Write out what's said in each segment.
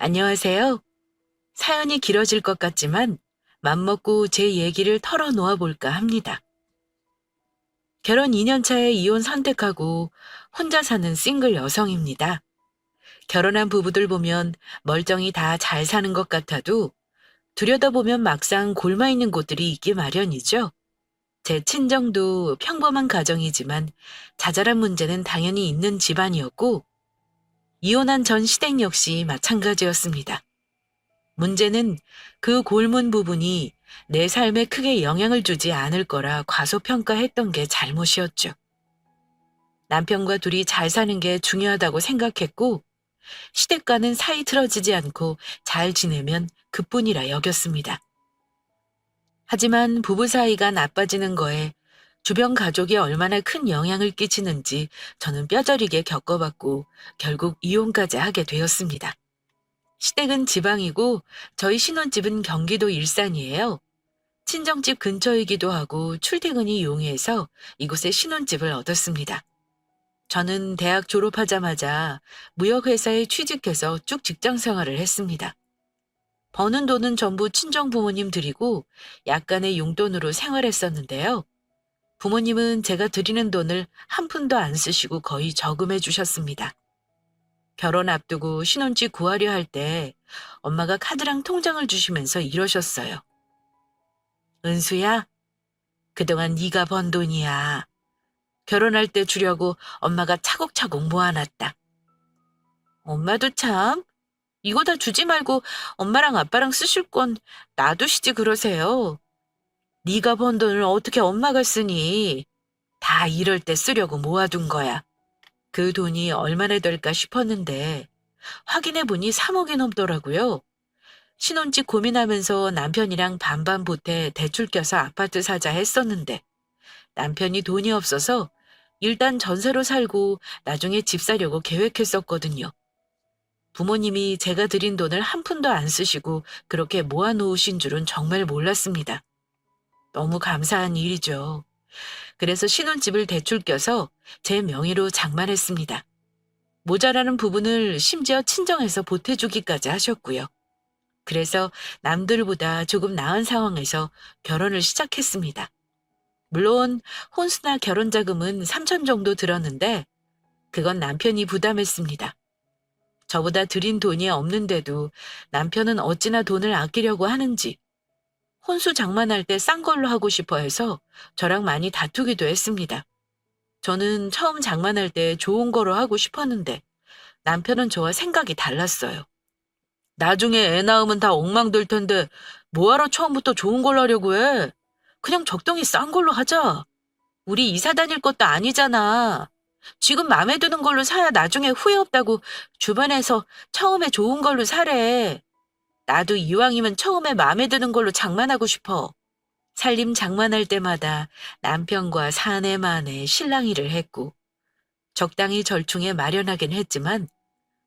안녕하세요. 사연이 길어질 것 같지만 맘먹고 제 얘기를 털어놓아 볼까 합니다. 결혼 2년 차에 이혼 선택하고 혼자 사는 싱글 여성입니다. 결혼한 부부들 보면 멀쩡히 다 잘 사는 것 같아도 들여다보면 막상 골마 있는 곳들이 있기 마련이죠. 제 친정도 평범한 가정이지만 자잘한 문제는 당연히 있는 집안이었고 이혼한 전 시댁 역시 마찬가지였습니다. 문제는 그 골문 부분이 내 삶에 크게 영향을 주지 않을 거라 과소평가했던 게 잘못이었죠. 남편과 둘이 잘 사는 게 중요하다고 생각했고, 시댁과는 사이 틀어지지 않고 잘 지내면 그뿐이라 여겼습니다. 하지만 부부 사이가 나빠지는 거에 주변 가족이 얼마나 큰 영향을 끼치는지 저는 뼈저리게 겪어봤고, 결국 이혼까지 하게 되었습니다. 시댁은 지방이고 저희 신혼집은 경기도 일산이에요. 친정집 근처이기도 하고 출퇴근이 용이해서 이곳에 신혼집을 얻었습니다. 저는 대학 졸업하자마자 무역회사에 취직해서 쭉 직장 생활을 했습니다. 버는 돈은 전부 친정 부모님 드리고 약간의 용돈으로 생활했었는데요. 부모님은 제가 드리는 돈을 한 푼도 안 쓰시고 거의 저금해 주셨습니다. 결혼 앞두고 신혼집 구하려 할 때 엄마가 카드랑 통장을 주시면서 이러셨어요. 은수야, 그동안 네가 번 돈이야. 결혼할 때 주려고 엄마가 차곡차곡 모아놨다. 엄마도 참, 이거 다 주지 말고 엄마랑 아빠랑 쓰실 건 놔두시지 그러세요. 네가 번 돈을 어떻게 엄마가 쓰니? 다 이럴 때 쓰려고 모아둔 거야. 그 돈이 얼마나 될까 싶었는데 확인해 보니 3억이 넘더라고요. 신혼집 고민하면서 남편이랑 반반 보태 대출 껴서 아파트 사자 했었는데 남편이 돈이 없어서 일단 전세로 살고 나중에 집 사려고 계획했었거든요. 부모님이 제가 드린 돈을 한 푼도 안 쓰시고 그렇게 모아놓으신 줄은 정말 몰랐습니다. 너무 감사한 일이죠. 그래서 신혼집을 대출 껴서 제 명의로 장만했습니다. 모자라는 부분을 심지어 친정에서 보태주기까지 하셨고요. 그래서 남들보다 조금 나은 상황에서 결혼을 시작했습니다. 물론 혼수나 결혼자금은 3천 정도 들었는데 그건 남편이 부담했습니다. 저보다 드린 돈이 없는데도 남편은 어찌나 돈을 아끼려고 하는지 혼수 장만할 때 싼 걸로 하고 싶어 해서 저랑 많이 다투기도 했습니다. 저는 처음 장만할 때 좋은 거로 하고 싶었는데 남편은 저와 생각이 달랐어요. 나중에 애 낳으면 다 엉망될 텐데 뭐하러 처음부터 좋은 걸 하려고 해? 그냥 적당히 싼 걸로 하자. 우리 이사 다닐 것도 아니잖아. 지금 마음에 드는 걸로 사야 나중에 후회 없다고 주변에서 처음에 좋은 걸로 사래. 나도 이왕이면 처음에 마음에 드는 걸로 장만하고 싶어. 살림 장만할 때마다 남편과 사내 만에 실랑이를 했고 적당히 절충해 마련하긴 했지만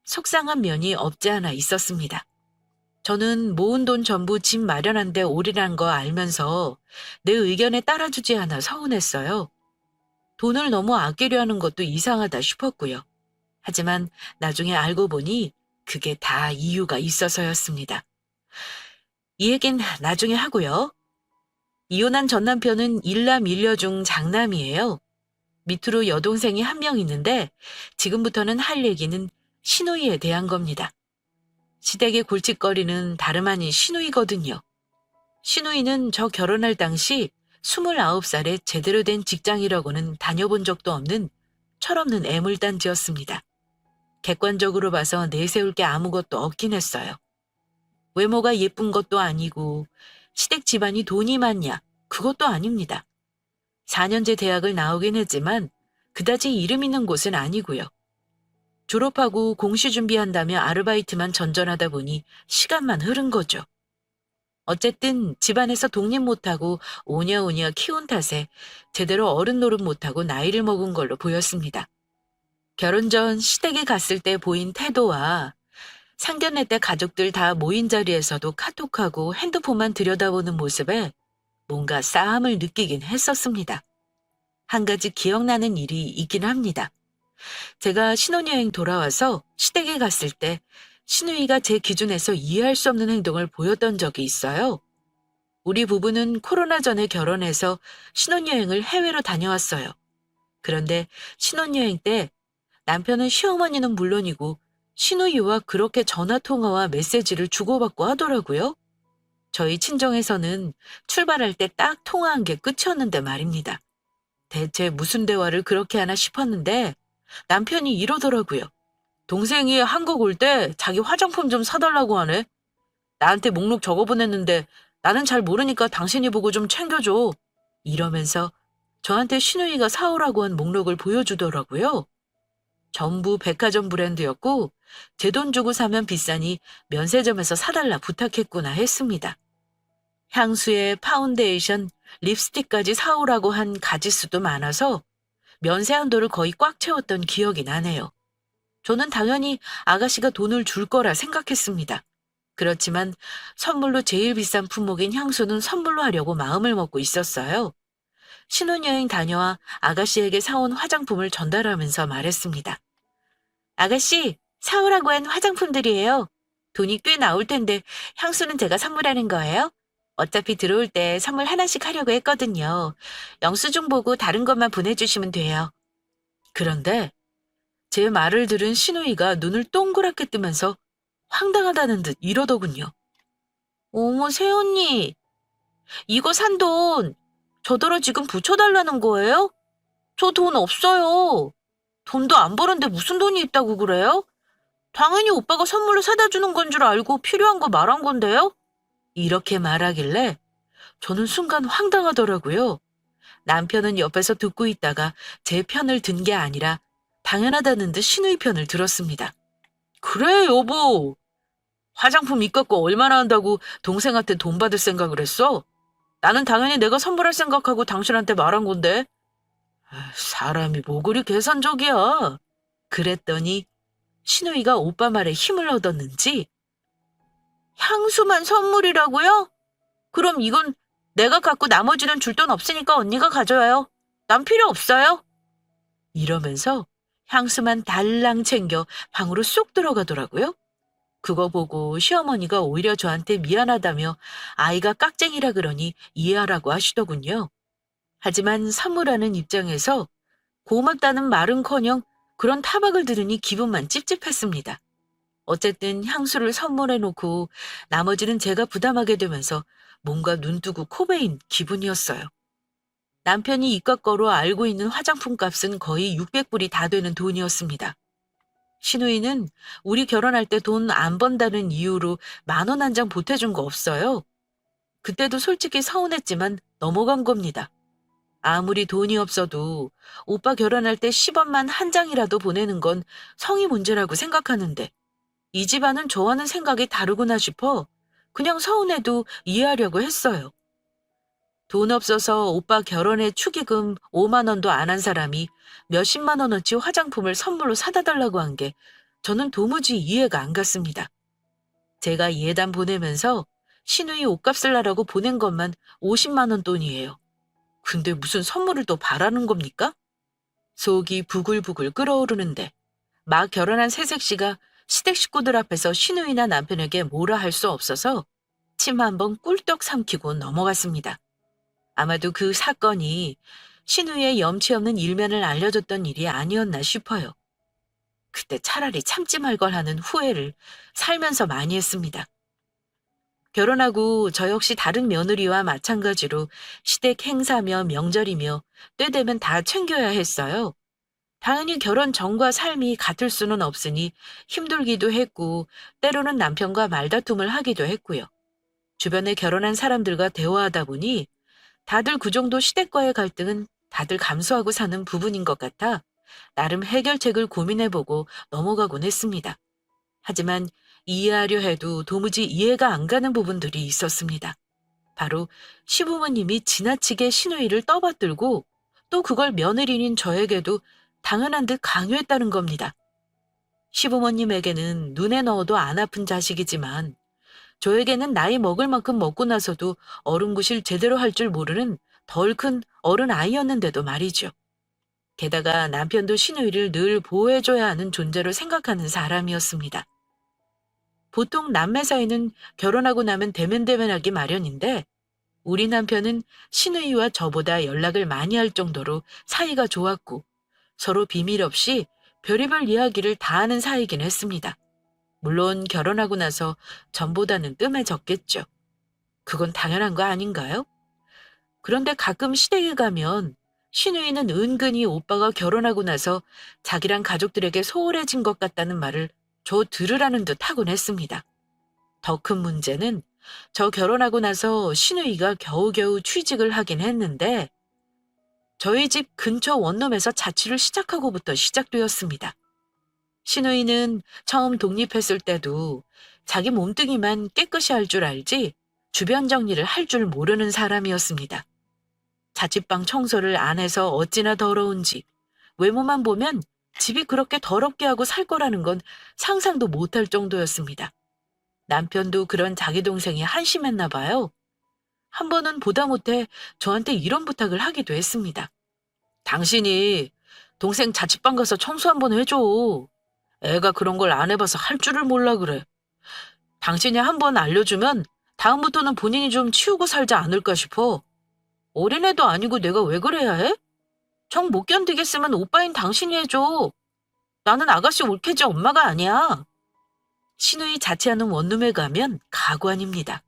속상한 면이 없지 않아 있었습니다. 저는 모은 돈 전부 집 마련한 데 올인한 거 알면서 내 의견에 따라주지 않아 서운했어요. 돈을 너무 아끼려 하는 것도 이상하다 싶었고요. 하지만 나중에 알고 보니 그게 다 이유가 있어서였습니다. 이 얘긴 나중에 하고요. 이혼한 전 남편은 일남 일녀 중 장남이에요. 밑으로 여동생이 한 명 있는데 지금부터는 할 얘기는 시누이에 대한 겁니다. 시댁의 골칫거리는 다름 아닌 시누이거든요. 시누이는 저 결혼할 당시 29살에 제대로 된 직장이라고는 다녀본 적도 없는 철없는 애물단지였습니다. 객관적으로 봐서 내세울 게 아무것도 없긴 했어요. 외모가 예쁜 것도 아니고 시댁 집안이 돈이 많냐? 그것도 아닙니다. 4년제 대학을 나오긴 했지만 그다지 이름 있는 곳은 아니고요. 졸업하고 공시 준비한다며 아르바이트만 전전하다 보니 시간만 흐른 거죠. 어쨌든 집안에서 독립 못하고 오냐오냐 키운 탓에 제대로 어른 노릇 못하고 나이를 먹은 걸로 보였습니다. 결혼 전 시댁에 갔을 때 보인 태도와 상견례 때 가족들 다 모인 자리에서도 카톡하고 핸드폰만 들여다보는 모습에 뭔가 싸함을 느끼긴 했었습니다. 한 가지 기억나는 일이 있긴 합니다. 제가 신혼여행 돌아와서 시댁에 갔을 때 신우이가 제 기준에서 이해할 수 없는 행동을 보였던 적이 있어요. 우리 부부는 코로나 전에 결혼해서 신혼여행을 해외로 다녀왔어요. 그런데 신혼여행 때 남편은 시어머니는 물론이고 신우이와 그렇게 전화통화와 메시지를 주고받고 하더라고요. 저희 친정에서는 출발할 때 딱 통화한 게 끝이었는데 말입니다. 대체 무슨 대화를 그렇게 하나 싶었는데 남편이 이러더라고요. 동생이 한국 올 때 자기 화장품 좀 사달라고 하네. 나한테 목록 적어보냈는데 나는 잘 모르니까 당신이 보고 좀 챙겨줘. 이러면서 저한테 신우이가 사오라고 한 목록을 보여주더라고요. 전부 백화점 브랜드였고 제 돈 주고 사면 비싸니 면세점에서 사달라 부탁했구나 했습니다. 향수에 파운데이션, 립스틱까지 사오라고 한 가지수도 많아서 면세 한도를 거의 꽉 채웠던 기억이 나네요. 저는 당연히 아가씨가 돈을 줄 거라 생각했습니다. 그렇지만 선물로 제일 비싼 품목인 향수는 선물로 하려고 마음을 먹고 있었어요. 신혼여행 다녀와 아가씨에게 사온 화장품을 전달하면서 말했습니다. 아가씨, 사오라고 한 화장품들이에요. 돈이 꽤 나올 텐데 향수는 제가 선물하는 거예요? 어차피 들어올 때 선물 하나씩 하려고 했거든요. 영수증 보고 다른 것만 보내주시면 돼요. 그런데 제 말을 들은 신우이가 눈을 동그랗게 뜨면서 황당하다는 듯 이러더군요. 어머, 새언니, 이거 산 돈 저더러 지금 붙여달라는 거예요? 저 돈 없어요. 돈도 안 버는데 무슨 돈이 있다고 그래요? 당연히 오빠가 선물로 사다 주는 건 줄 알고 필요한 거 말한 건데요? 이렇게 말하길래 저는 순간 황당하더라고요. 남편은 옆에서 듣고 있다가 제 편을 든 게 아니라 당연하다는 듯 신우이 편을 들었습니다. 그래, 여보. 화장품 이깟 거 얼마나 한다고 동생한테 돈 받을 생각을 했어? 나는 당연히 내가 선물할 생각하고 당신한테 말한 건데. 사람이 뭐 그리 계산적이야. 그랬더니 신우이가 오빠 말에 힘을 얻었는지 향수만 선물이라고요? 그럼 이건 내가 갖고 나머지는 줄 돈 없으니까 언니가 가져와요. 난 필요 없어요. 이러면서 향수만 달랑 챙겨 방으로 쏙 들어가더라고요. 그거 보고 시어머니가 오히려 저한테 미안하다며 아이가 깍쟁이라 그러니 이해하라고 하시더군요. 하지만 선물하는 입장에서 고맙다는 말은커녕 그런 타박을 들으니 기분만 찝찝했습니다. 어쨌든 향수를 선물해놓고 나머지는 제가 부담하게 되면서 뭔가 눈뜨고 코베인 기분이었어요. 남편이 이깟 거로 알고 있는 화장품 값은 거의 600불이 다 되는 돈이었습니다. 신우이는 우리 결혼할 때 돈 안 번다는 이유로 10,000원 한 장 보태준 거 없어요. 그때도 솔직히 서운했지만 넘어간 겁니다. 아무리 돈이 없어도 오빠 결혼할 때 10원만 한 장이라도 보내는 건 성의 문제라고 생각하는데 이 집안은 저와는 생각이 다르구나 싶어 그냥 서운해도 이해하려고 했어요. 돈 없어서 오빠 결혼에 축의금 5만 원도 안 한 사람이 몇십만 원어치 화장품을 선물로 사다 달라고 한 게 저는 도무지 이해가 안 갔습니다. 제가 예단 보내면서 신우이 옷값을 하라고 보낸 것만 50만 원 돈이에요. 근데 무슨 선물을 또 바라는 겁니까? 속이 부글부글 끓어오르는데 막 결혼한 새색시가 시댁 식구들 앞에서 신우이나 남편에게 뭐라 할 수 없어서 침 한번 꿀떡 삼키고 넘어갔습니다. 아마도 그 사건이 신우이의 염치 없는 일면을 알려줬던 일이 아니었나 싶어요. 그때 차라리 참지 말 걸 하는 후회를 살면서 많이 했습니다. 결혼하고 저 역시 다른 며느리와 마찬가지로 시댁 행사며 명절이며 때 되면 다 챙겨야 했어요. 당연히 결혼 전과 삶이 같을 수는 없으니 힘들기도 했고 때로는 남편과 말다툼을 하기도 했고요. 주변에 결혼한 사람들과 대화하다 보니 다들 그 정도 시댁과의 갈등은 다들 감수하고 사는 부분인 것 같아 나름 해결책을 고민해보고 넘어가곤 했습니다. 하지만 이해하려 해도 도무지 이해가 안 가는 부분들이 있었습니다. 바로 시부모님이 지나치게 신우이를 떠받들고 또 그걸 며느리인 저에게도 당연한 듯 강요했다는 겁니다. 시부모님에게는 눈에 넣어도 안 아픈 자식이지만 저에게는 나이 먹을 만큼 먹고 나서도 어른구실 제대로 할 줄 모르는 덜 큰 어른 아이였는데도 말이죠. 게다가 남편도 신우이를 늘 보호해줘야 하는 존재로 생각하는 사람이었습니다. 보통 남매 사이는 결혼하고 나면 대면대면하기 마련인데 우리 남편은 신우이와 저보다 연락을 많이 할 정도로 사이가 좋았고 서로 비밀 없이 별의별 이야기를 다 하는 사이긴 했습니다. 물론 결혼하고 나서 전보다는 뜸해졌겠죠. 그건 당연한 거 아닌가요? 그런데 가끔 시댁에 가면 신우이는 은근히 오빠가 결혼하고 나서 자기랑 가족들에게 소홀해진 것 같다는 말을 저 들으라는 듯 하곤 했습니다. 더 큰 문제는 저 결혼하고 나서 신우이가 겨우겨우 취직을 하긴 했는데 저희 집 근처 원룸에서 자취를 시작하고부터 시작되었습니다. 신우이는 처음 독립했을 때도 자기 몸뚱이만 깨끗이 할 줄 알지 주변 정리를 할 줄 모르는 사람이었습니다. 자취방 청소를 안 해서 어찌나 더러운지 외모만 보면 집이 그렇게 더럽게 하고 살 거라는 건 상상도 못할 정도였습니다. 남편도 그런 자기 동생이 한심했나 봐요. 한 번은 보다 못해 저한테 이런 부탁을 하기도 했습니다. 당신이 동생 자취방 가서 청소 한번 해줘. 애가 그런 걸 안 해봐서 할 줄을 몰라 그래. 당신이 한번 알려주면 다음부터는 본인이 좀 치우고 살지 않을까 싶어. 어린애도 아니고 내가 왜 그래야 해? 정 못 견디겠으면 오빠인 당신이 해줘. 나는 아가씨 올케지 엄마가 아니야. 신우이 자취하는 원룸에 가면 가관입니다.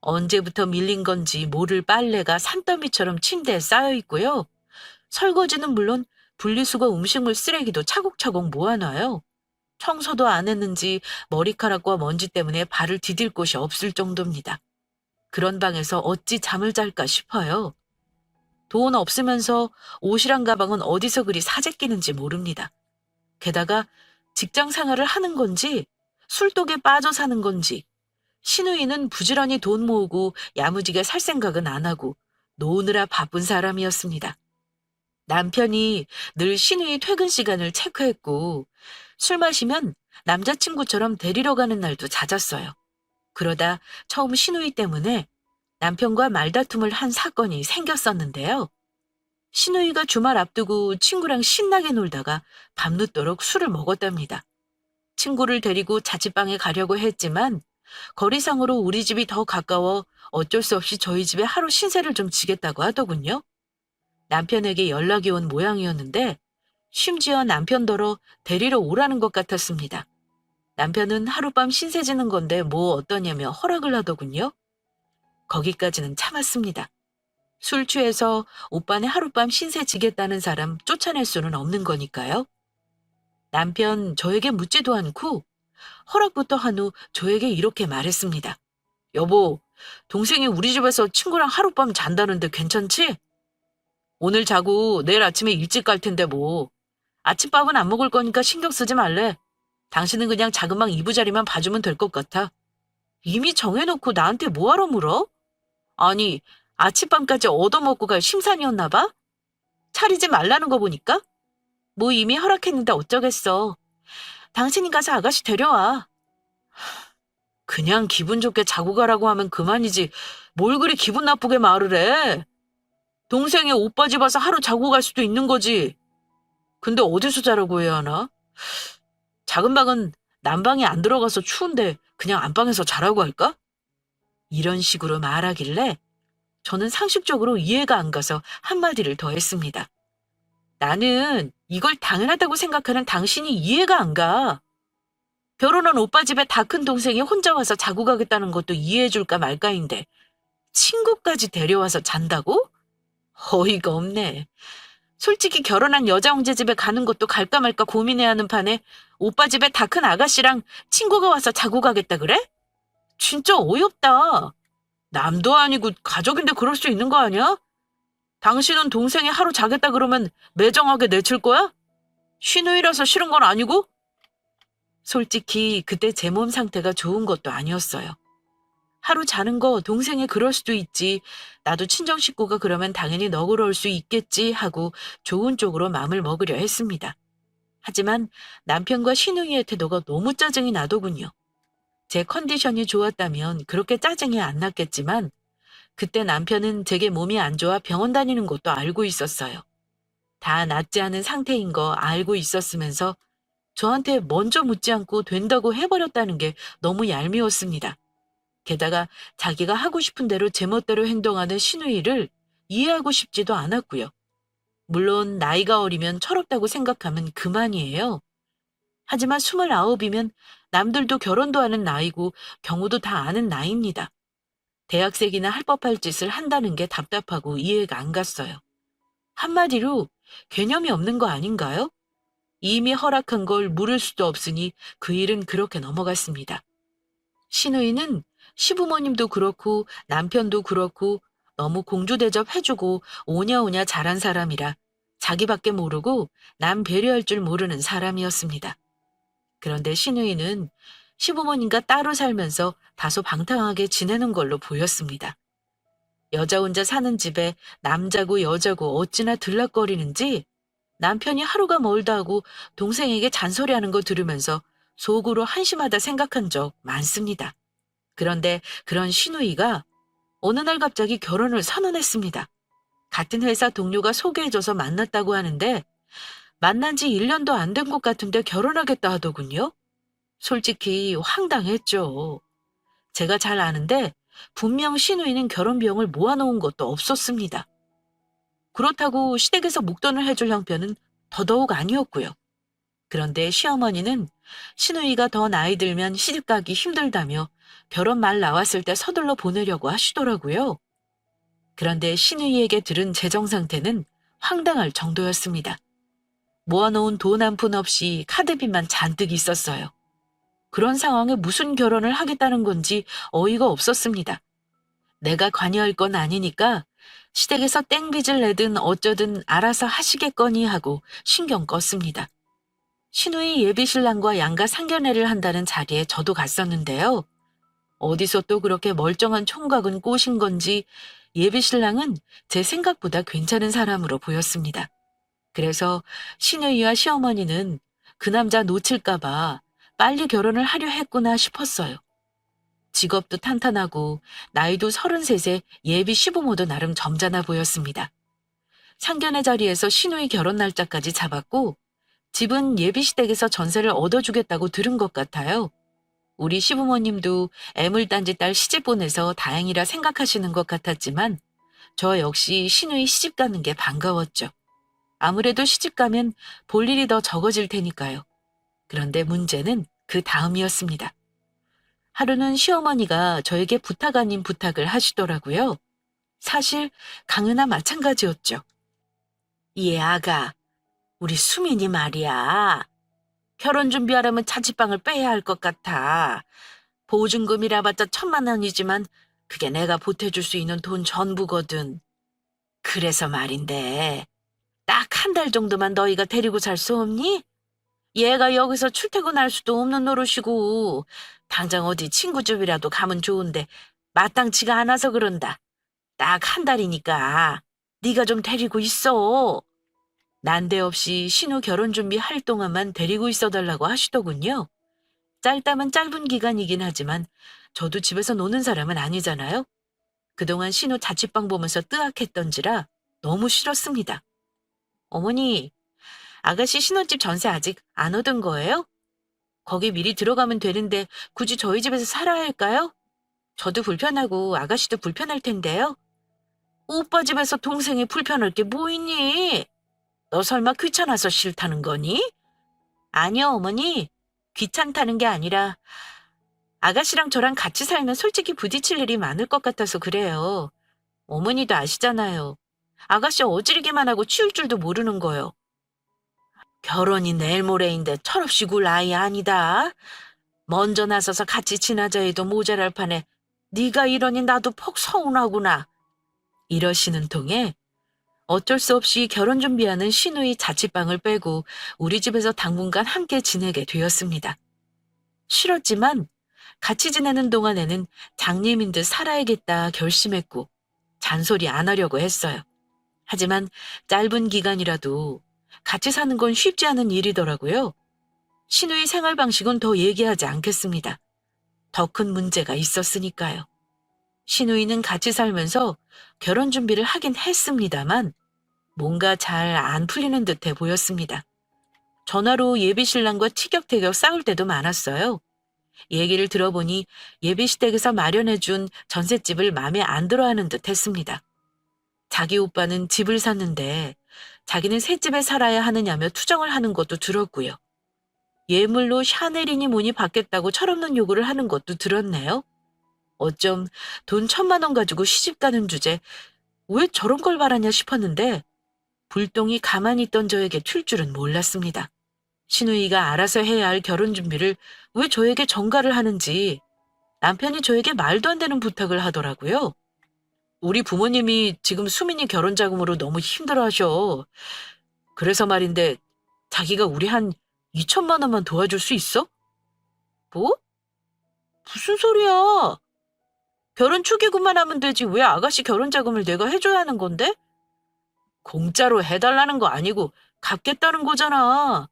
언제부터 밀린 건지 모를 빨래가 산더미처럼 침대에 쌓여 있고요. 설거지는 물론 분리수거 음식물 쓰레기도 차곡차곡 모아놔요. 청소도 안 했는지 머리카락과 먼지 때문에 발을 디딜 곳이 없을 정도입니다. 그런 방에서 어찌 잠을 잘까 싶어요. 돈 없으면서 옷이랑 가방은 어디서 그리 사재끼는지 모릅니다. 게다가 직장 생활을 하는 건지 술독에 빠져 사는 건지 신우이는 부지런히 돈 모으고 야무지게 살 생각은 안 하고 노느라 바쁜 사람이었습니다. 남편이 늘 신우이 퇴근 시간을 체크했고 술 마시면 남자친구처럼 데리러 가는 날도 잦았어요. 그러다 처음 신우이 때문에 남편과 말다툼을 한 사건이 생겼었는데요. 신우이가 주말 앞두고 친구랑 신나게 놀다가 밤늦도록 술을 먹었답니다. 친구를 데리고 자취방에 가려고 했지만 거리상으로 우리 집이 더 가까워 어쩔 수 없이 저희 집에 하루 신세를 좀 지겠다고 하더군요. 남편에게 연락이 온 모양이었는데 심지어 남편더러 데리러 오라는 것 같았습니다. 남편은 하룻밤 신세 지는 건데 뭐 어떠냐며 허락을 하더군요. 거기까지는 참았습니다. 술 취해서 오빠네 하룻밤 신세 지겠다는 사람 쫓아낼 수는 없는 거니까요. 남편 저에게 묻지도 않고 허락부터 한 후 저에게 이렇게 말했습니다. 여보, 동생이 우리 집에서 친구랑 하룻밤 잔다는데 괜찮지? 오늘 자고 내일 아침에 일찍 갈 텐데 뭐. 아침밥은 안 먹을 거니까 신경 쓰지 말래. 당신은 그냥 작은 방 이부자리만 봐주면 될 것 같아. 이미 정해놓고 나한테 뭐하러 물어? 아니, 아침밤까지 얻어먹고 갈 심산이었나 봐? 차리지 말라는 거 보니까? 뭐 이미 허락했는데 어쩌겠어. 당신이 가서 아가씨 데려와. 그냥 기분 좋게 자고 가라고 하면 그만이지. 뭘 그리 기분 나쁘게 말을 해. 동생이 오빠 집 와서 하루 자고 갈 수도 있는 거지. 근데 어디서 자라고 해야 하나? 작은 방은 난방이 안 들어가서 추운데 그냥 안방에서 자라고 할까? 이런 식으로 말하길래 저는 상식적으로 이해가 안 가서 한마디를 더 했습니다. 나는 이걸 당연하다고 생각하는 당신이 이해가 안 가. 결혼한 오빠 집에 다 큰 동생이 혼자 와서 자고 가겠다는 것도 이해해줄까 말까인데 친구까지 데려와서 잔다고? 어이가 없네. 솔직히 결혼한 여자 형제 집에 가는 것도 갈까 말까 고민해야 하는 판에 오빠 집에 다 큰 아가씨랑 친구가 와서 자고 가겠다 그래? 진짜 어이없다. 남도 아니고 가족인데 그럴 수 있는 거 아니야? 당신은 동생이 하루 자겠다 그러면 매정하게 내칠 거야? 쉬누이라서 싫은 건 아니고? 솔직히 그때 제 몸 상태가 좋은 것도 아니었어요. 하루 자는 거 동생이 그럴 수도 있지. 나도 친정 식구가 그러면 당연히 너그러울 수 있겠지 하고 좋은 쪽으로 마음을 먹으려 했습니다. 하지만 남편과 신우이의 태도가 너무 짜증이 나더군요. 제 컨디션이 좋았다면 그렇게 짜증이 안 났겠지만 그때 남편은 제게 몸이 안 좋아 병원 다니는 것도 알고 있었어요. 다 낫지 않은 상태인 거 알고 있었으면서 저한테 먼저 묻지 않고 된다고 해버렸다는 게 너무 얄미웠습니다. 게다가 자기가 하고 싶은 대로 제멋대로 행동하는 시누이를 이해하고 싶지도 않았고요. 물론 나이가 어리면 철없다고 생각하면 그만이에요. 하지만 29이면 남들도 결혼도 하는 나이고 경우도 다 아는 나이입니다. 대학생이나 할 법할 짓을 한다는 게 답답하고 이해가 안 갔어요. 한마디로 개념이 없는 거 아닌가요? 이미 허락한 걸 물을 수도 없으니 그 일은 그렇게 넘어갔습니다. 시누이는 시부모님도 그렇고 남편도 그렇고 너무 공주대접 해주고 오냐오냐 잘한 사람이라 자기밖에 모르고 남 배려할 줄 모르는 사람이었습니다. 그런데 시누이는 시부모님과 따로 살면서 다소 방탕하게 지내는 걸로 보였습니다. 여자 혼자 사는 집에 남자고 여자고 어찌나 들락거리는지 남편이 하루가 멀다 하고 동생에게 잔소리하는 거 들으면서 속으로 한심하다 생각한 적 많습니다. 그런데 그런 시누이가 어느 날 갑자기 결혼을 선언했습니다. 같은 회사 동료가 소개해줘서 만났다고 하는데 만난 지 1년도 안 된 것 같은데 결혼하겠다 하더군요. 솔직히 황당했죠. 제가 잘 아는데 분명 시누이는 결혼 비용을 모아놓은 것도 없었습니다. 그렇다고 시댁에서 목돈을 해줄 형편은 더더욱 아니었고요. 그런데 시어머니는 시누이가 더 나이 들면 시집가기 힘들다며 결혼 말 나왔을 때 서둘러 보내려고 하시더라고요. 그런데 시누이에게 들은 재정 상태는 황당할 정도였습니다. 모아놓은 돈 한 푼 없이 카드빚만 잔뜩 있었어요. 그런 상황에 무슨 결혼을 하겠다는 건지 어이가 없었습니다. 내가 관여할 건 아니니까 시댁에서 땡빚을 내든 어쩌든 알아서 하시겠거니 하고 신경 껐습니다. 시누이 예비신랑과 양가 상견례를 한다는 자리에 저도 갔었는데요. 어디서 또 그렇게 멀쩡한 총각은 꼬신 건지 예비신랑은 제 생각보다 괜찮은 사람으로 보였습니다. 그래서 시누이와 시어머니는 그 남자 놓칠까봐 빨리 결혼을 하려 했구나 싶었어요. 직업도 탄탄하고 나이도 33세 예비 시부모도 나름 점잖아 보였습니다. 상견례 자리에서 시누이 결혼 날짜까지 잡았고 집은 예비시댁에서 전세를 얻어주겠다고 들은 것 같아요. 우리 시부모님도 애물단지 딸 시집 보내서 다행이라 생각하시는 것 같았지만 저 역시 시누이 시집 가는 게 반가웠죠. 아무래도 시집 가면 볼 일이 더 적어질 테니까요. 그런데 문제는 그 다음이었습니다. 하루는 시어머니가 저에게 부탁 아닌 부탁을 하시더라고요. 사실 강은하 마찬가지였죠. 예, 아가, 우리 수민이 말이야. 결혼 준비하려면 자취방을 빼야 할 것 같아. 보증금이라 봤자 1,000만 원이지만 그게 내가 보태줄 수 있는 돈 전부거든. 그래서 말인데 딱 한 달 정도만 너희가 데리고 살 수 없니? 얘가 여기서 출퇴근할 수도 없는 노릇이고 당장 어디 친구 집이라도 가면 좋은데 마땅치가 않아서 그런다. 딱 한 달이니까 네가 좀 데리고 있어. 난데없이 신우 결혼 준비할 동안만 데리고 있어달라고 하시더군요. 짧다면 짧은 기간이긴 하지만 저도 집에서 노는 사람은 아니잖아요. 그동안 신우 자취방 보면서 뜨악했던지라 너무 싫었습니다. 어머니, 아가씨 신혼집 전세 아직 안 얻은 거예요? 거기 미리 들어가면 되는데 굳이 저희 집에서 살아야 할까요? 저도 불편하고 아가씨도 불편할 텐데요. 오빠 집에서 동생이 불편할 게 뭐 있니? 너 설마 귀찮아서 싫다는 거니? 아니요, 어머니. 귀찮다는 게 아니라 아가씨랑 저랑 같이 살면 솔직히 부딪힐 일이 많을 것 같아서 그래요. 어머니도 아시잖아요. 아가씨 어지르기만 하고 치울 줄도 모르는 거요. 결혼이 내일 모레인데 철없이 굴 아이 아니다. 먼저 나서서 같이 지나자 해도 모자랄 판에 네가 이러니 나도 퍽 서운하구나. 이러시는 통에 어쩔 수 없이 결혼 준비하는 시누이 자취방을 빼고 우리 집에서 당분간 함께 지내게 되었습니다. 싫었지만 같이 지내는 동안에는 장님인 듯 살아야겠다 결심했고 잔소리 안 하려고 했어요. 하지만 짧은 기간이라도 같이 사는 건 쉽지 않은 일이더라고요. 시누이 생활 방식은 더 얘기하지 않겠습니다. 더 큰 문제가 있었으니까요. 시누이는 같이 살면서 결혼 준비를 하긴 했습니다만 뭔가 잘 안 풀리는 듯해 보였습니다. 전화로 예비신랑과 티격태격 싸울 때도 많았어요. 얘기를 들어보니 예비시댁에서 마련해준 전셋집을 마음에 안 들어하는 듯 했습니다. 자기 오빠는 집을 샀는데 자기는 새 집에 살아야 하느냐며 투정을 하는 것도 들었고요. 예물로 샤넬이니 뭐니 받겠다고 철없는 요구를 하는 것도 들었네요. 어쩜 돈 1,000만 원 가지고 시집 가는 주제 왜 저런 걸 바라냐 싶었는데 불똥이 가만히 있던 저에게 튈 줄은 몰랐습니다. 시누이가 알아서 해야 할 결혼 준비를 왜 저에게 전가를 하는지 남편이 저에게 말도 안 되는 부탁을 하더라고요. 우리 부모님이 지금 수민이 결혼 자금으로 너무 힘들어하셔. 그래서 말인데 자기가 우리 한 2,000만 원만 도와줄 수 있어? 뭐? 무슨 소리야? 결혼 축의금만 하면 되지 왜 아가씨 결혼 자금을 내가 해줘야 하는 건데? 공짜로 해달라는 거 아니고 갚겠다는 거잖아.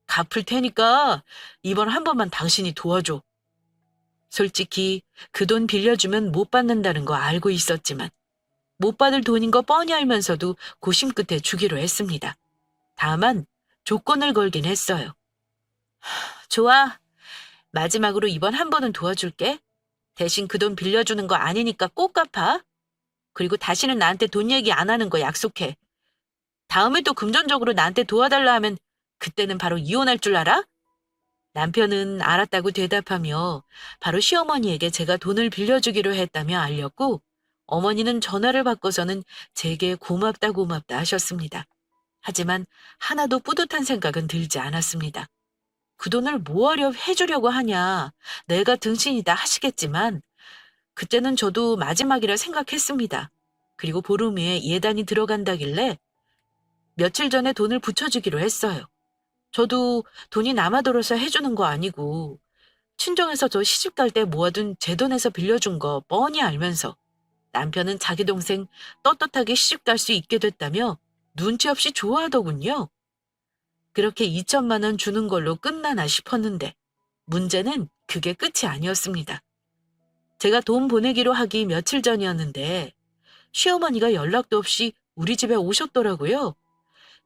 갚을 테니까 이번 한 번만 당신이 도와줘. 솔직히 그 돈 빌려주면 못 받는다는 거 알고 있었지만 못 받을 돈인 거 뻔히 알면서도 고심 끝에 주기로 했습니다. 다만 조건을 걸긴 했어요. 좋아. 마지막으로 이번 한 번은 도와줄게. 대신 그 돈 빌려주는 거 아니니까 꼭 갚아. 그리고 다시는 나한테 돈 얘기 안 하는 거 약속해. 다음에 또 금전적으로 나한테 도와달라 하면 그때는 바로 이혼할 줄 알아? 남편은 알았다고 대답하며 바로 시어머니에게 제가 돈을 빌려주기로 했다며 알렸고 어머니는 전화를 받고서는 제게 고맙다 고맙다 하셨습니다. 하지만 하나도 뿌듯한 생각은 들지 않았습니다. 그 돈을 뭐하려 해주려고 하냐. 내가 등신이다 하시겠지만 그때는 저도 마지막이라 생각했습니다. 그리고 보름 후에 예단이 들어간다길래 며칠 전에 돈을 붙여주기로 했어요. 저도 돈이 남아돌아서 해주는 거 아니고 친정에서 저 시집갈 때 모아둔 제 돈에서 빌려준 거 뻔히 알면서 남편은 자기 동생 떳떳하게 시집갈 수 있게 됐다며 눈치 없이 좋아하더군요. 그렇게 2,000만 원 주는 걸로 끝나나 싶었는데 문제는 그게 끝이 아니었습니다. 제가 돈 보내기로 하기 며칠 전이었는데 시어머니가 연락도 없이 우리 집에 오셨더라고요.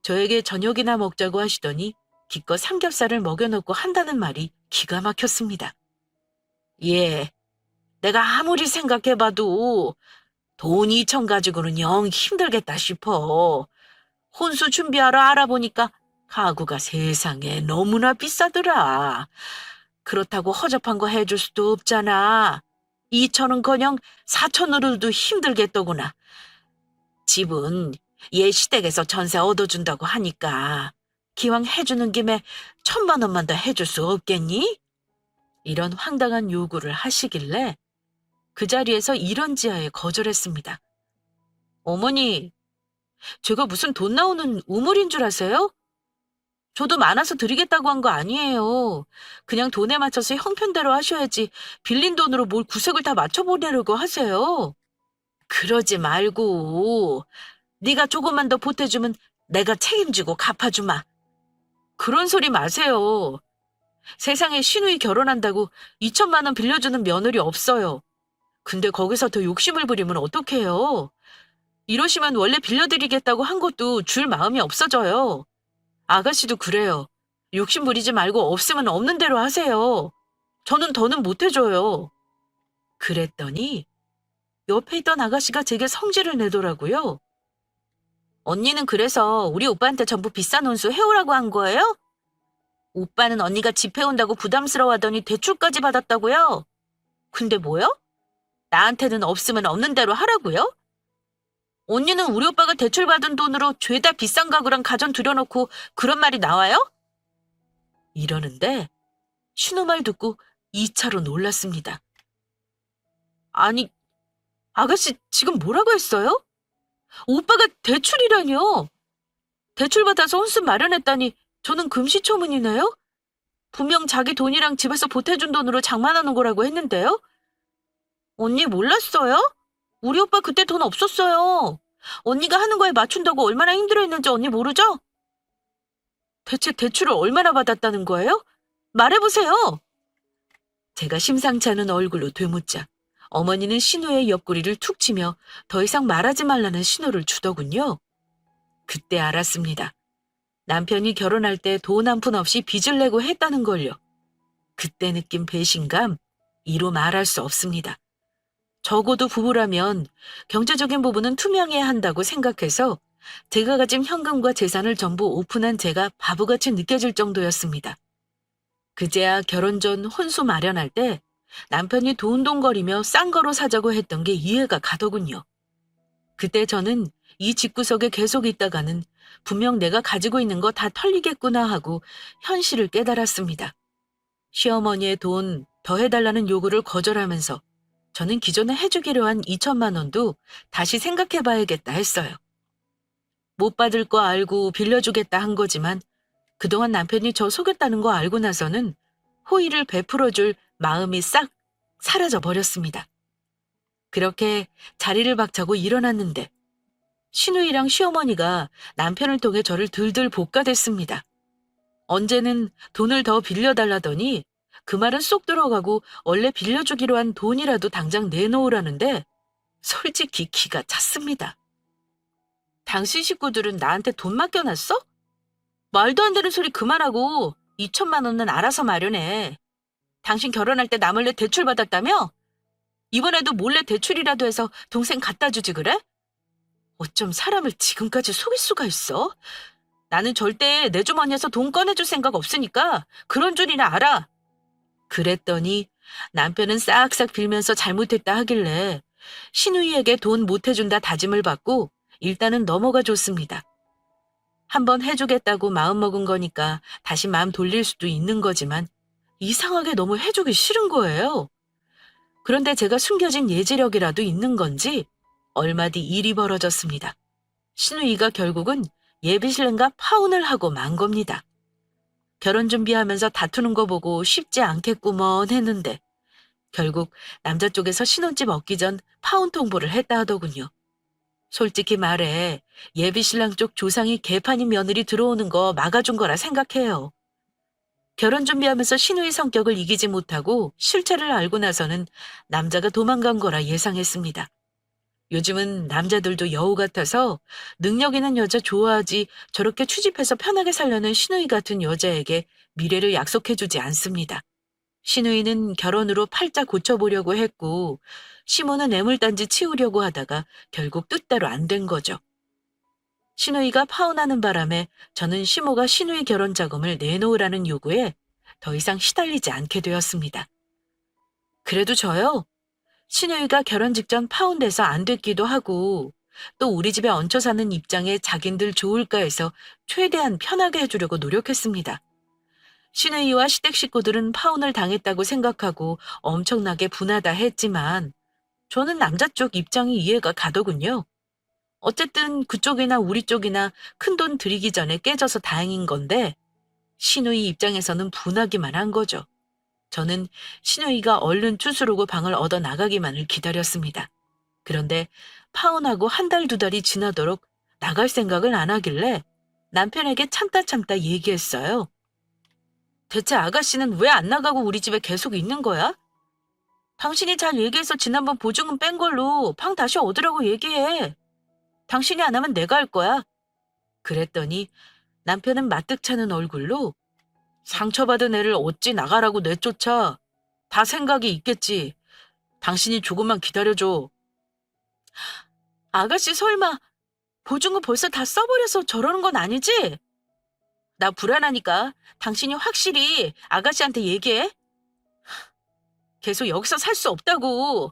저에게 저녁이나 먹자고 하시더니 기껏 삼겹살을 먹여놓고 한다는 말이 기가 막혔습니다. 예, 내가 아무리 생각해봐도 돈 2천 가지고는 영 힘들겠다 싶어. 혼수 준비하러 알아보니까 가구가 세상에 너무나 비싸더라. 그렇다고 허접한 거 해줄 수도 없잖아. 2천은커녕 4천으로도 힘들겠더구나. 집은 얘 시댁에서 전세 얻어준다고 하니까 기왕 해주는 김에 1,000만 원만 더 해줄 수 없겠니? 이런 황당한 요구를 하시길래 그 자리에서 이런 지하에 거절했습니다. 어머니, 제가 무슨 돈 나오는 우물인 줄 아세요? 저도 많아서 드리겠다고 한 거 아니에요. 그냥 돈에 맞춰서 형편대로 하셔야지 빌린 돈으로 뭘 구색을 다 맞춰보려고 하세요. 그러지 말고 네가 조금만 더 보태주면 내가 책임지고 갚아주마. 그런 소리 마세요. 세상에 시누이 결혼한다고 2천만 원 빌려주는 며느리 없어요. 근데 거기서 더 욕심을 부리면 어떡해요. 이러시면 원래 빌려드리겠다고 한 것도 줄 마음이 없어져요. 아가씨도 그래요. 욕심 부리지 말고 없으면 없는 대로 하세요. 저는 더는 못 해줘요. 그랬더니 옆에 있던 아가씨가 제게 성질을 내더라고요. 언니는 그래서 우리 오빠한테 전부 비싼 혼수 해오라고 한 거예요? 오빠는 언니가 집 해온다고 부담스러워하더니 대출까지 받았다고요? 근데 뭐요? 나한테는 없으면 없는 대로 하라고요? 언니는 우리 오빠가 대출받은 돈으로 죄다 비싼 가구랑 가전 들여놓고 그런 말이 나와요? 이러는데 신호말 듣고 2차로 놀랐습니다. 아니, 아가씨 지금 뭐라고 했어요? 오빠가 대출이라뇨? 대출받아서 혼수 마련했다니 저는 금시초문이네요? 분명 자기 돈이랑 집에서 보태준 돈으로 장만하는 거라고 했는데요? 언니 몰랐어요? 우리 오빠 그때 돈 없었어요. 언니가 하는 거에 맞춘다고 얼마나 힘들어했는지 언니 모르죠? 대체 대출을 얼마나 받았다는 거예요? 말해보세요. 제가 심상치 않은 얼굴로 되묻자 어머니는 신우의 옆구리를 툭 치며 더 이상 말하지 말라는 신호를 주더군요. 그때 알았습니다. 남편이 결혼할 때 돈 한 푼 없이 빚을 내고 했다는 걸요. 그때 느낀 배신감, 이루 말할 수 없습니다. 적어도 부부라면 경제적인 부분은 투명해야 한다고 생각해서 제가 가진 현금과 재산을 전부 오픈한 제가 바보같이 느껴질 정도였습니다. 그제야 결혼 전 혼수 마련할 때 남편이 돈돈거리며 싼 거로 사자고 했던 게 이해가 가더군요. 그때 저는 이 집구석에 계속 있다가는 분명 내가 가지고 있는 거 다 털리겠구나 하고 현실을 깨달았습니다. 시어머니의 돈 더 해달라는 요구를 거절하면서 저는 기존에 해주기로 한 2천만 원도 다시 생각해봐야겠다 했어요. 못 받을 거 알고 빌려주겠다 한 거지만 그동안 남편이 저 속였다는 거 알고 나서는 호의를 베풀어줄 마음이 싹 사라져 버렸습니다. 그렇게 자리를 박차고 일어났는데 시누이랑 시어머니가 남편을 통해 저를 들들 볶아댔습니다. 언제는 돈을 더 빌려달라더니 그 말은 쏙 들어가고 원래 빌려주기로 한 돈이라도 당장 내놓으라는데 솔직히 기가 찼습니다. 당신 식구들은 나한테 돈 맡겨놨어? 말도 안 되는 소리 그만하고 2천만 원은 알아서 마련해. 당신 결혼할 때 나 몰래 대출 받았다며? 이번에도 몰래 대출이라도 해서 동생 갖다 주지 그래? 어쩜 사람을 지금까지 속일 수가 있어? 나는 절대 내 주머니에서 돈 꺼내줄 생각 없으니까 그런 줄이나 알아. 그랬더니 남편은 싹싹 빌면서 잘못했다 하길래 시누이에게 돈 못 해준다 다짐을 받고 일단은 넘어가 줬습니다. 한번 해주겠다고 마음먹은 거니까 다시 마음 돌릴 수도 있는 거지만 이상하게 너무 해주기 싫은 거예요. 그런데 제가 숨겨진 예지력이라도 있는 건지 얼마 뒤 일이 벌어졌습니다. 시누이가 결국은 예비신랑과 파혼을 하고 만 겁니다. 결혼 준비하면서 다투는 거 보고 쉽지 않겠구먼 했는데 결국 남자 쪽에서 신혼집 얻기 전 파혼 통보를 했다 하더군요. 솔직히 말해 예비신랑 쪽 조상이 개판인 며느리 들어오는 거 막아준 거라 생각해요. 결혼 준비하면서 시누이 성격을 이기지 못하고 실체를 알고 나서는 남자가 도망간 거라 예상했습니다. 요즘은 남자들도 여우 같아서 능력 있는 여자 좋아하지 저렇게 취집해서 편하게 살려는 시누이 같은 여자에게 미래를 약속해주지 않습니다. 시누이는 결혼으로 팔자 고쳐보려고 했고 시모는 애물단지 치우려고 하다가 결국 뜻대로 안 된 거죠. 시누이가 파혼하는 바람에 저는 시모가 시누이 결혼 자금을 내놓으라는 요구에 더 이상 시달리지 않게 되었습니다. 그래도 저요. 시누이가 결혼 직전 파혼돼서 안 됐기도 하고 또 우리 집에 얹혀 사는 입장에 자긴들 좋을까 해서 최대한 편하게 해주려고 노력했습니다. 시누이와 시댁 식구들은 파혼을 당했다고 생각하고 엄청나게 분하다 했지만 저는 남자 쪽 입장이 이해가 가더군요. 어쨌든 그쪽이나 우리 쪽이나 큰돈 들이기 전에 깨져서 다행인 건데 시누이 입장에서는 분하기만 한 거죠. 저는 시누이가 얼른 추스르고 방을 얻어 나가기만을 기다렸습니다. 그런데 파혼하고 한 달, 두 달이 지나도록 나갈 생각을 안 하길래 남편에게 참다 얘기했어요. 대체 아가씨는 왜 안 나가고 우리 집에 계속 있는 거야? 당신이 잘 얘기해서 지난번 보증금 뺀 걸로 방 다시 얻으라고 얘기해. 당신이 안 하면 내가 할 거야. 그랬더니 남편은 마뜩 차는 얼굴로 상처받은 애를 어찌 나가라고 내쫓아. 다 생각이 있겠지. 당신이 조금만 기다려줘. 아가씨 설마 보증금 벌써 다 써버려서 저러는 건 아니지? 나 불안하니까 당신이 확실히 아가씨한테 얘기해. 계속 여기서 살 수 없다고.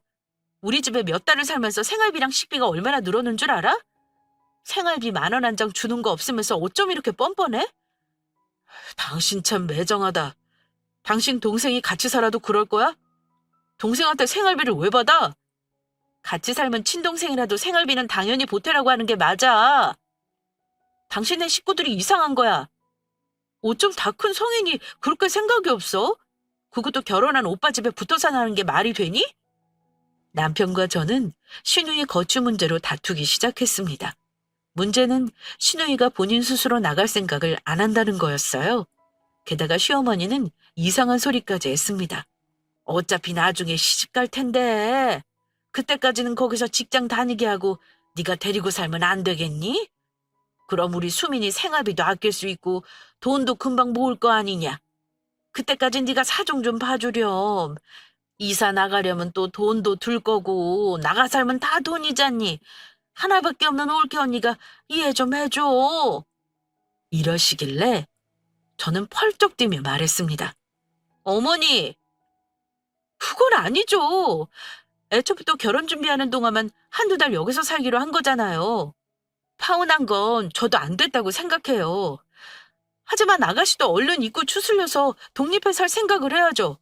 우리 집에 몇 달을 살면서 생활비랑 식비가 얼마나 늘어난 줄 알아? 생활비 10,000원 한 장 주는 거 없으면서 어쩜 이렇게 뻔뻔해? 당신 참 매정하다. 당신 동생이 같이 살아도 그럴 거야? 동생한테 생활비를 왜 받아? 같이 살면 친동생이라도 생활비는 당연히 보태라고 하는 게 맞아. 당신네 식구들이 이상한 거야. 어쩜 다 큰 성인이 그렇게 생각이 없어? 그것도 결혼한 오빠 집에 붙어 사는 게 말이 되니? 남편과 저는 시누이 거취 문제로 다투기 시작했습니다. 문제는 시누이가 본인 스스로 나갈 생각을 안 한다는 거였어요. 게다가 시어머니는 이상한 소리까지 했습니다. 어차피 나중에 시집갈 텐데 그때까지는 거기서 직장 다니게 하고 네가 데리고 살면 안 되겠니? 그럼 우리 수민이 생활비도 아낄 수 있고 돈도 금방 모을 거 아니냐. 그때까진 네가 사정 좀 봐주렴. 이사 나가려면 또 돈도 들 거고 나가 살면 다 돈이잖니. 하나밖에 없는 올케 언니가 이해 좀 해줘. 이러시길래 저는 펄쩍 뛰며 말했습니다. 어머니, 그건 아니죠. 애초부터 결혼 준비하는 동안만 한두 달 여기서 살기로 한 거잖아요. 파혼한 건 저도 안 됐다고 생각해요. 하지만 아가씨도 얼른 입구 추슬려서 독립해 살 생각을 해야죠.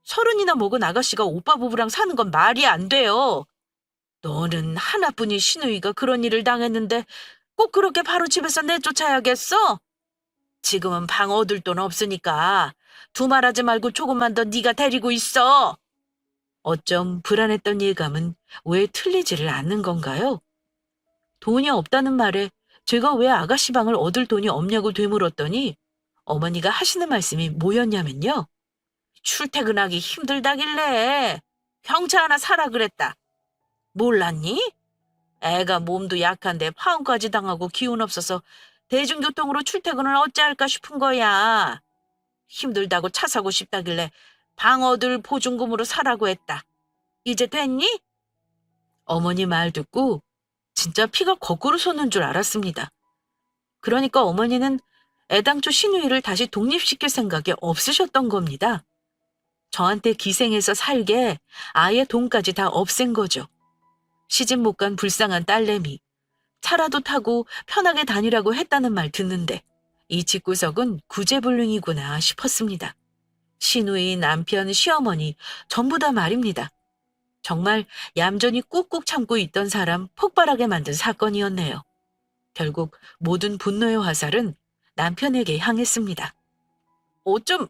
30이나 먹은 아가씨가 오빠 부부랑 사는 건 말이 안 돼요. 너는 하나뿐인 시누이가 그런 일을 당했는데 꼭 그렇게 바로 집에서 내쫓아야겠어? 지금은 방 얻을 돈 없으니까 두말하지 말고 조금만 더 네가 데리고 있어. 어쩜 불안했던 예감은 왜 틀리지를 않는 건가요? 돈이 없다는 말에 제가 왜 아가씨 방을 얻을 돈이 없냐고 되물었더니 어머니가 하시는 말씀이 뭐였냐면요. 출퇴근하기 힘들다길래 경차 하나 사라 그랬다. 몰랐니? 애가 몸도 약한데 파혼까지 당하고 기운 없어서 대중교통으로 출퇴근을 어찌할까 싶은 거야. 힘들다고 차 사고 싶다길래 방 얻을 보증금으로 사라고 했다. 이제 됐니? 어머니 말 듣고 진짜 피가 거꾸로 솟는 줄 알았습니다. 그러니까 어머니는 애당초 시누이를 다시 독립시킬 생각이 없으셨던 겁니다. 저한테 기생해서 살게 아예 돈까지 다 없앤 거죠. 시집 못 간 불쌍한 딸내미. 차라도 타고 편하게 다니라고 했다는 말 듣는데 이 집구석은 구제불능이구나 싶었습니다. 시누이, 남편, 시어머니 전부 다 말입니다. 정말 얌전히 꾹꾹 참고 있던 사람 폭발하게 만든 사건이었네요. 결국 모든 분노의 화살은 남편에게 향했습니다. 어쩜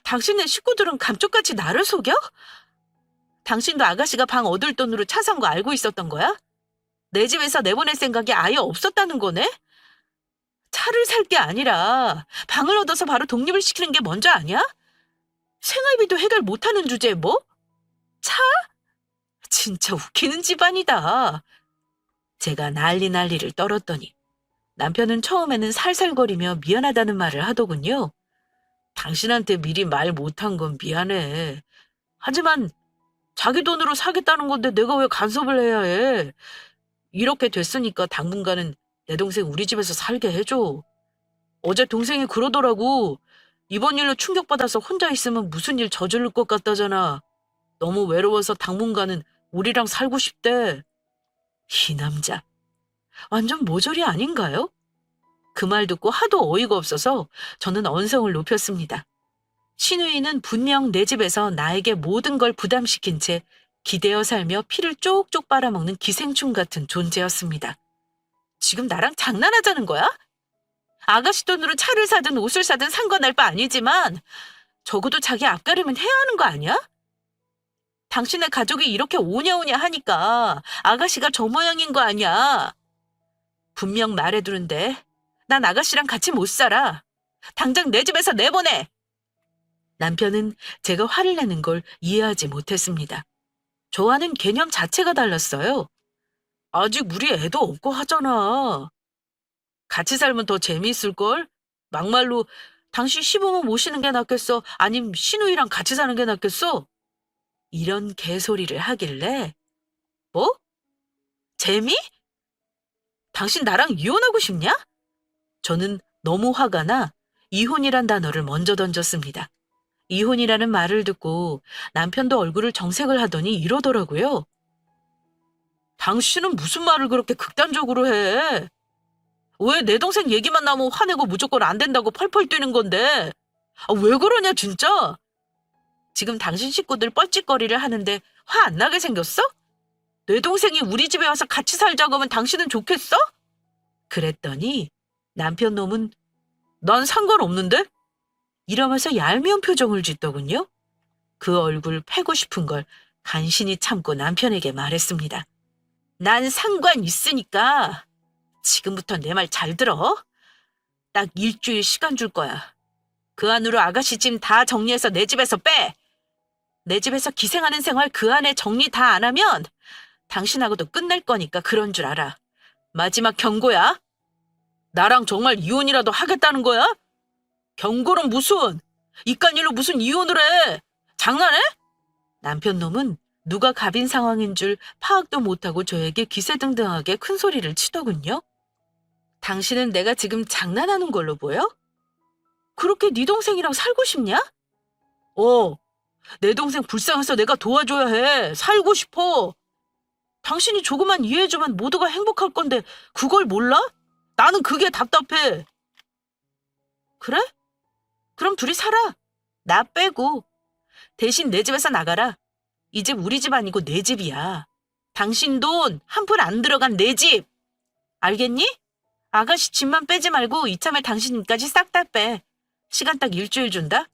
당신네 식구들은 감쪽같이 나를 속여? 당신도 아가씨가 방 얻을 돈으로 차 산 거 알고 있었던 거야? 내 집에서 내보낼 생각이 아예 없었다는 거네? 차를 살 게 아니라 방을 얻어서 바로 독립을 시키는 게 먼저 아니야? 생활비도 해결 못하는 주제에 뭐? 차? 진짜 웃기는 집안이다. 제가 난리를 떨었더니 남편은 처음에는 살살거리며 미안하다는 말을 하더군요. 당신한테 미리 말 못한 건 미안해. 하지만 자기 돈으로 사겠다는 건데 내가 왜 간섭을 해야 해. 이렇게 됐으니까 당분간은 내 동생 우리 집에서 살게 해줘. 어제 동생이 그러더라고. 이번 일로 충격받아서 혼자 있으면 무슨 일 저지를 것 같다잖아. 너무 외로워서 당분간은 우리랑 살고 싶대. 이 남자 완전 모조리 아닌가요? 그 말 듣고 하도 어이가 없어서 저는 언성을 높였습니다. 신우이는 분명 내 집에서 나에게 모든 걸 부담시킨 채 기대어 살며 피를 쪽쪽 빨아먹는 기생충 같은 존재였습니다. 지금 나랑 장난하자는 거야? 아가씨 돈으로 차를 사든 옷을 사든 상관할 바 아니지만 적어도 자기 앞가림은 해야 하는 거 아니야? 당신의 가족이 이렇게 오냐오냐 하니까 아가씨가 저 모양인 거 아니야. 분명 말해두는데 난 아가씨랑 같이 못 살아. 당장 내 집에서 내보내. 남편은 제가 화를 내는 걸 이해하지 못했습니다. 저와는 개념 자체가 달랐어요. 아직 우리 애도 없고 하잖아. 같이 살면 더 재미있을걸? 막말로 당신 시부모 모시는 게 낫겠어? 아님 시누이랑 같이 사는 게 낫겠어? 이런 개소리를 하길래 뭐? 재미? 당신 나랑 이혼하고 싶냐? 저는 너무 화가 나 이혼이란 단어를 먼저 던졌습니다. 이혼이라는 말을 듣고 남편도 얼굴을 정색을 하더니 이러더라고요. 당신은 무슨 말을 그렇게 극단적으로 해? 왜 내 동생 얘기만 나오면 화내고 무조건 안 된다고 펄펄 뛰는 건데? 왜 그러냐 진짜? 지금 당신 식구들 뻘짓거리를 하는데 화 안 나게 생겼어? 내 동생이 우리 집에 와서 같이 살자고 하면 당신은 좋겠어? 그랬더니 남편 놈은 난 상관없는데? 이러면서 얄미운 표정을 짓더군요. 그 얼굴 패고 싶은 걸 간신히 참고 남편에게 말했습니다. 난 상관 있으니까 지금부터 내 말 잘 들어. 딱 일주일 시간 줄 거야. 그 안으로 아가씨 짐 다 정리해서 내 집에서 빼. 내 집에서 기생하는 생활 그 안에 정리 다 안 하면 당신하고도 끝날 거니까 그런 줄 알아. 마지막 경고야. 나랑 정말 이혼이라도 하겠다는 거야? 경고는 무슨? 이깟 일로 무슨 이혼을 해? 장난해? 남편 놈은 누가 갑인 상황인 줄 파악도 못하고 저에게 기세등등하게 큰 소리를 치더군요. 당신은 내가 지금 장난하는 걸로 보여? 그렇게 네 동생이랑 살고 싶냐? 어, 내 동생 불쌍해서 내가 도와줘야 해. 살고 싶어. 당신이 조금만 이해해주면 모두가 행복할 건데 그걸 몰라? 나는 그게 답답해. 그래? 그럼 둘이 살아. 나 빼고. 대신 내 집에서 나가라. 이 집 우리 집 아니고 내 집이야. 당신 돈 한 푼 안 들어간 내 집. 알겠니? 아가씨 집만 빼지 말고 이참에 당신까지 싹 다 빼. 시간 딱 일주일 준다?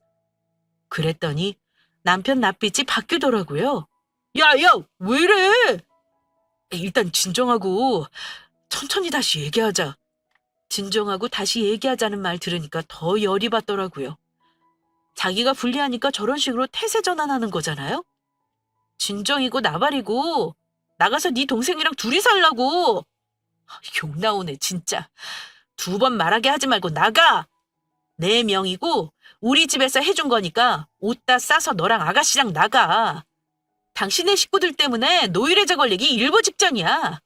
그랬더니 남편 낯빛이 바뀌더라고요. 야, 왜 이래? 일단 진정하고 천천히 다시 얘기하자. 진정하고 다시 얘기하자는 말 들으니까 더 열이 받더라고요. 자기가 불리하니까 저런 식으로 태세 전환하는 거잖아요? 진정이고 나발이고 나가서 네 동생이랑 둘이 살라고. 욕 나오네 진짜. 2번 말하게 하지 말고 나가. 내 명이고 우리 집에서 해준 거니까 옷 다 싸서 너랑 아가씨랑 나가. 당신의 식구들 때문에 노이로제 걸리기 일보 직전이야.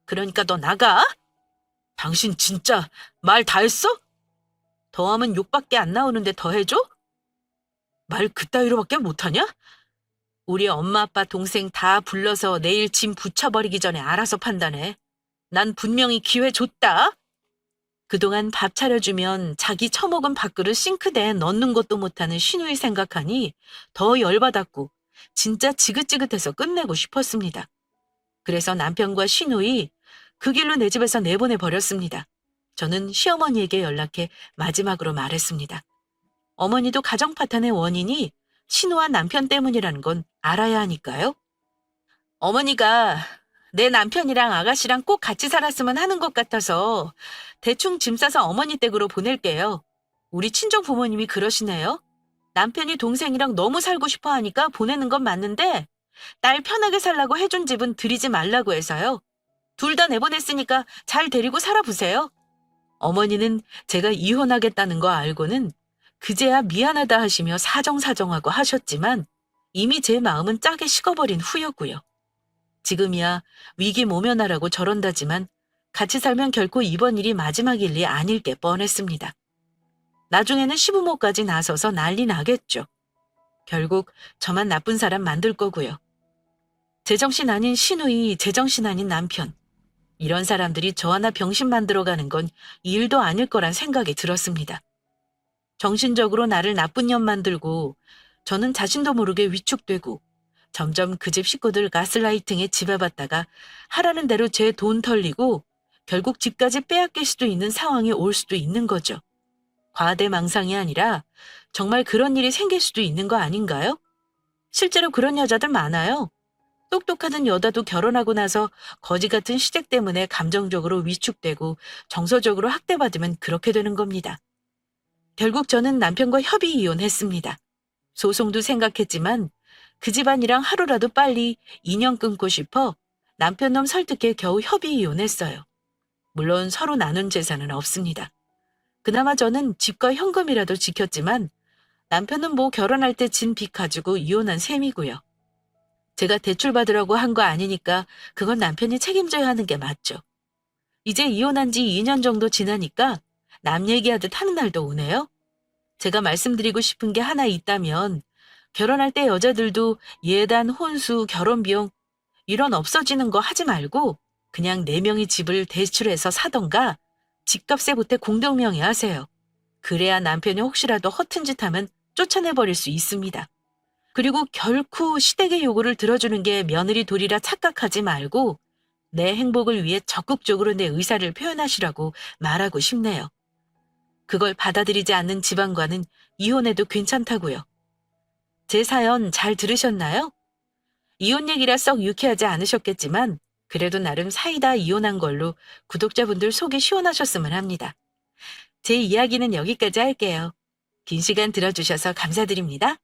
그러니까 너 나가. 당신 진짜 말 다 했어? 더하면 욕밖에 안 나오는데 더 해줘? 말 그따위로밖에 못하냐? 우리 엄마 아빠 동생 다 불러서 내일 짐 붙여버리기 전에 알아서 판단해. 난 분명히 기회 줬다. 그동안 밥 차려주면 자기 처먹은 밥그릇 싱크대에 넣는 것도 못하는 신우이 생각하니 더 열받았고 진짜 지긋지긋해서 끝내고 싶었습니다. 그래서 남편과 신우이 그 길로 내 집에서 내보내버렸습니다. 저는 시어머니에게 연락해 마지막으로 말했습니다. 어머니도 가정 파탄의 원인이 신우와 남편 때문이라는 건 알아야 하니까요. 어머니가 내 남편이랑 아가씨랑 꼭 같이 살았으면 하는 것 같아서 대충 짐 싸서 어머니 댁으로 보낼게요. 우리 친정 부모님이 그러시네요. 남편이 동생이랑 너무 살고 싶어 하니까 보내는 건 맞는데 딸 편하게 살라고 해준 집은 들이지 말라고 해서요. 둘 다 내보냈으니까 잘 데리고 살아보세요. 어머니는 제가 이혼하겠다는 거 알고는 그제야 미안하다 하시며 사정사정하고 하셨지만 이미 제 마음은 짜게 식어버린 후였고요. 지금이야 위기 모면하라고 저런다지만 같이 살면 결코 이번 일이 마지막 일이 아닐 게 뻔했습니다. 나중에는 시부모까지 나서서 난리 나겠죠. 결국 저만 나쁜 사람 만들 거고요. 제정신 아닌 시누이, 제정신 아닌 남편. 이런 사람들이 저 하나 병신 만들어가는 건 일도 아닐 거란 생각이 들었습니다. 정신적으로 나를 나쁜 년 만들고 저는 자신도 모르게 위축되고 점점 그 집 식구들 가스라이팅에 지배받다가 하라는 대로 제 돈 털리고 결국 집까지 빼앗길 수도 있는 상황이 올 수도 있는 거죠. 과대망상이 아니라 정말 그런 일이 생길 수도 있는 거 아닌가요? 실제로 그런 여자들 많아요. 똑똑하던 여자도 결혼하고 나서 거지 같은 시댁 때문에 감정적으로 위축되고 정서적으로 학대받으면 그렇게 되는 겁니다. 결국 저는 남편과 협의 이혼했습니다. 소송도 생각했지만 그 집안이랑 하루라도 빨리 인연 끊고 싶어 남편 놈 설득해 겨우 협의 이혼했어요. 물론 서로 나눈 재산은 없습니다. 그나마 저는 집과 현금이라도 지켰지만 남편은 뭐 결혼할 때 진 빚 가지고 이혼한 셈이고요. 제가 대출받으라고 한 거 아니니까 그건 남편이 책임져야 하는 게 맞죠. 이제 이혼한 지 2년 정도 지나니까 남 얘기하듯 하는 날도 오네요. 제가 말씀드리고 싶은 게 하나 있다면 결혼할 때 여자들도 예단, 혼수, 결혼비용 이런 없어지는 거 하지 말고 그냥 4명이 집을 대출해서 사던가 집값에 보태 공동명의 하세요. 그래야 남편이 혹시라도 허튼 짓 하면 쫓아내버릴 수 있습니다. 그리고 결코 시댁의 요구를 들어주는 게 며느리 도리라 착각하지 말고 내 행복을 위해 적극적으로 내 의사를 표현하시라고 말하고 싶네요. 그걸 받아들이지 않는 집안과는 이혼해도 괜찮다고요. 제 사연 잘 들으셨나요? 이혼 얘기라 썩 유쾌하지 않으셨겠지만 그래도 나름 사이다 이혼한 걸로 구독자분들 속이 시원하셨으면 합니다. 제 이야기는 여기까지 할게요. 긴 시간 들어주셔서 감사드립니다.